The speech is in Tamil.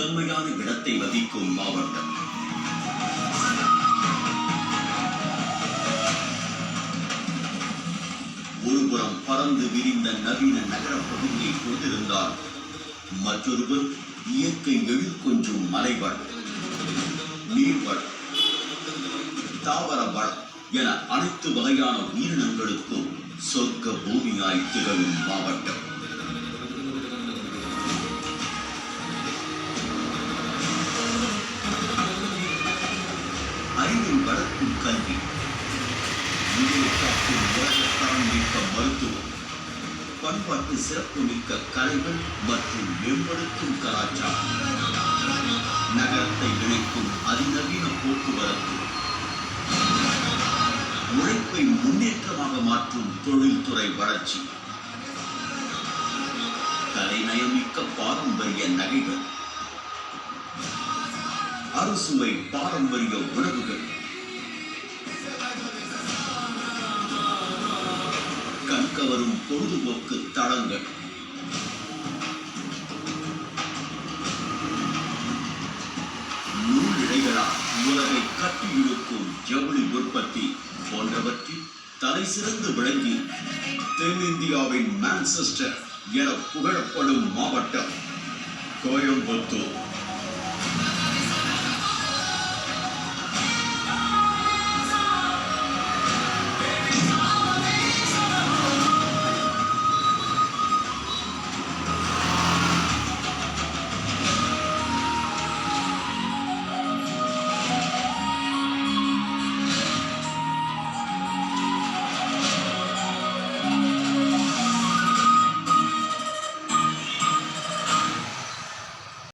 முதன்மையான இடத்தை வகிக்கும் மாவட்டம். ஒருபுறம் பறந்து விரிந்த நவீன நகர பகுதியை கொண்டிருந்தால் மற்றொருவர் இயற்கை எழில் கொஞ்சும் மலைவளம், நீர்வளம், தாவர வளம் என அனைத்து வகையான உயிரினங்களுக்கும் சொர்க்க பூமியாய் திகழும் மாவட்டம். அறிவை வளர்க்கும் கல்வி, உயிரை காக்கும் உலகத்தரம் மிக்க மருத்துவம், பண்பாட்டு சிறப்பு மிக்க கலைகள் மற்றும் மேம்படுத்தும் கலாச்சாரம், நகரத்தை இணைக்கும் அதிநவீன போக்குவரத்து, உழைப்பை முன்னேற்றமாக மாற்றும் தொழில்துறை வளர்ச்சி, கலைநயமிக்க பாரம்பரிய நகைகள், அறுசுவை பாரம்பரிய உணவுகள், கண்கவரும் பொழுதுபோக்கு தளங்கள், நூலிழைகளால் உலகை கட்டியிழுக்கும் ஜவுளி உற்பத்தி போன்றவற்றில் தலை சிறந்து விளங்கி தென்னிந்தியாவின் மான்செஸ்டர் என புகழப்படும் மாவட்டம் கோயம்புத்தூர்.